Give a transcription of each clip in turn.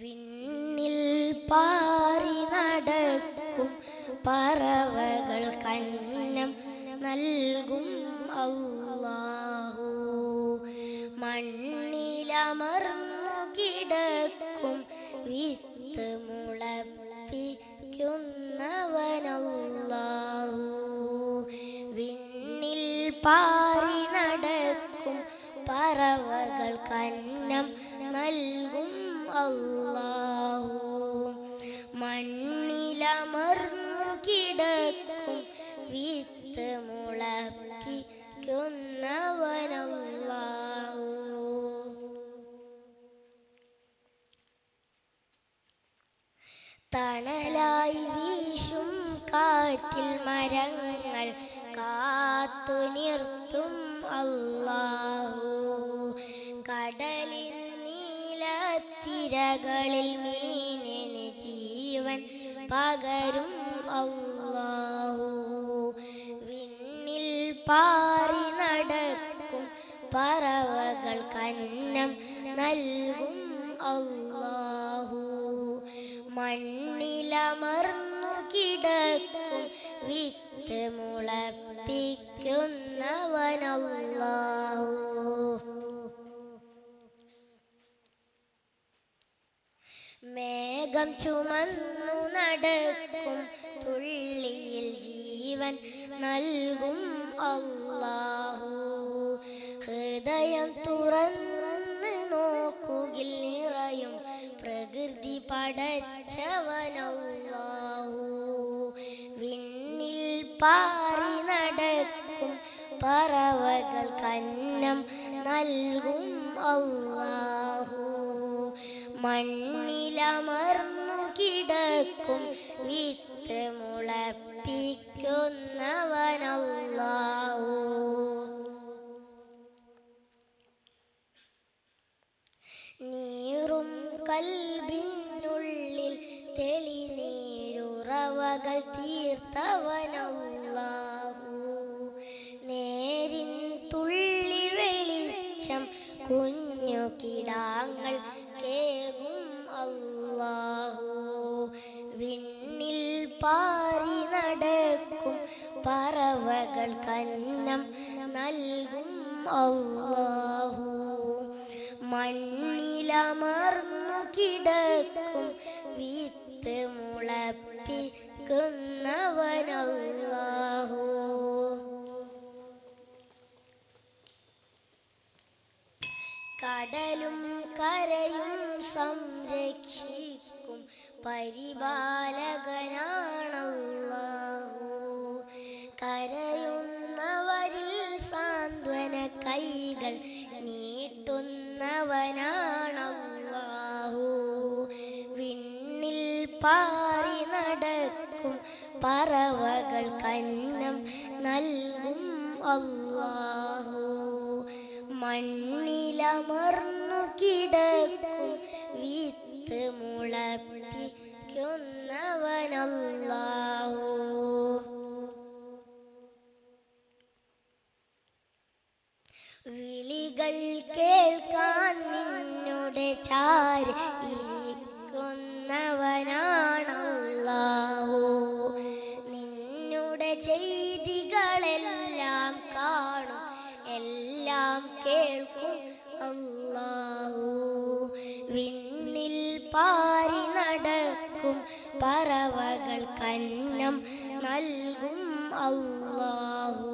വിണ്ണിൽ പാറി നടക്കും പറവകൾ കന്നം നൽകും അല്ലാഹു. മണ്ണിലമർന്നു കിടക്കും വിത്ത് മുളപ്പിക്കുന്നവനല്ലാഹു. വിണ്ണിൽ പാറി നടക്കും പറവകൾ കന്നം നൽകും അല്ലാഹു. മണ്ണിലമർന്നു കിടക്കും വിത്ത് മുളപ്പിക്കുന്നവനല്ലാഹു. തണലായി വീശും കാറ്റിൽ മരങ്ങൾ കാത്തു നിർത്തും അല്ലാഹു. കടലിൻ നീലത്തിരകളിൽ മീനിന് ജീവൻ പകരും അല്ലാഹു. വിണ്ണിൽ പാറി നടക്കും പറവകൾ കന്നം നൽകും അല്ലാഹു. മണ്ണിലമർന്നു കിടക്കും വിത്ത് മുളപ്പിക്കുന്നവനല്ലാഹു. മേഘം ചുമന്നു നടക്കും തുള്ളിയിൽ ജീവൻ നൽകും അല്ലാഹു. ഹൃദയം തുറന്ന് നോക്കുകിൽ നിറയും പ്രകൃതി പടച്ചവനല്ലാഹു. വിണ്ണിൽ പാറി നടക്കും പറവകൾ കന്നം നൽകും അല്ലാഹു. മണ്ണിലമർന്നു കിടക്കും വിത്ത് മുളപ്പിക്കുന്നവനല്ലാഹു. നീറും കൽബിനുള്ളിൽ തെളിനീരുറവകൾ തീർത്തവനല്ലാഹു. നേരിൻ തുള്ളി വെളിച്ചം കുഞ്ഞു കിടാങ്ങൾ കേകും അല്ലാഹു. വിണ്ണിൽ പാറി നടക്കും പറവകൾ കന്നം നൽകും അല്ലാഹു. മണ്ണിലമർന്നു കിടക്കും വിത്ത് മുളപ്പിക്കുന്നവനല്ലാഹു. കടലും കരയും സംരക്ഷിക്കും പരിപാലകനാണല്ലാഹു. കരയുന്നവരിൽ സാന്ത്വന കൈകൾ നീട്ടുന്നവനാണല്ലാഹു. വിണ്ണിൽ പാറി നടക്കും പറവകൾ കന്നം നൽകും അല്ലാഹു. മണ്ണിലമർന്നു കിടക്കും വിത്ത് മുളപ്പിക്കുന്നവനല്ലാഹു. വിളികൾ കേൾക്കാൻ നിന്നുടെ ചാരി ഇരിക്കുന്നവനാണല്ലാഹു. നിന്നുടെ ചെയ്തികളെല്ലാം കാണും എല്ലാം കേൾക്കും അല്ലാഹു. വിണ്ണിൽ പാറി നടക്കും പറവകൾ കന്നം നൽകും അല്ലാഹു.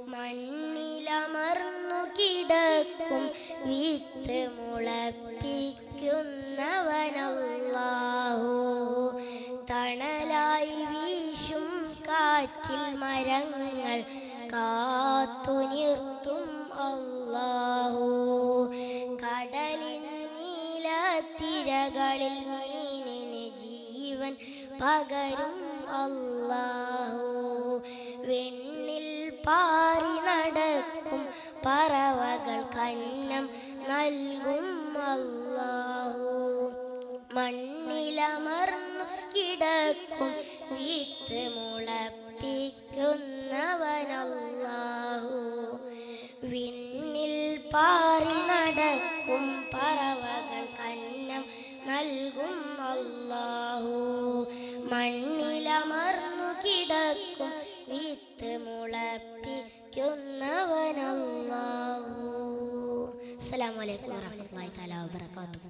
മണ്ണിലമർന്നു കിടക്കും വിത്ത് മുളപ്പിക്കുന്നവനല്ലാഹു. തണലായി വീശും കാറ്റിൽ മരങ്ങൾ കാത്തു നിർത്തും അല്ലാഹു. കടലിൻ നീലത്തിരകളിൽ മീനിന് ജീവൻ പകരും അല്ലാഹു. വിണ്ണിൽ പാറി നടക്കും പറവകൾ കന്നം നൽകും അല്ലാഹു. മണ്ണിലമർന്നു കിടക്കും വിത്ത് മുളപ്പിക്കുന്നവനല്ലാഹു. വിണ്ണിൽ പാറി നടക്കും പറവകൾ കന്നം നൽകും അല്ലാഹു. മണ്ണിലമർന്നു കിടക്കും വിത്ത് മുളപ്പിക്കുന്നവൻ അല്ലാഹു. അസ്സലാമു അലൈക്കും വറഹ്മത്തുള്ളാഹി തആല വബറകാതുഹു.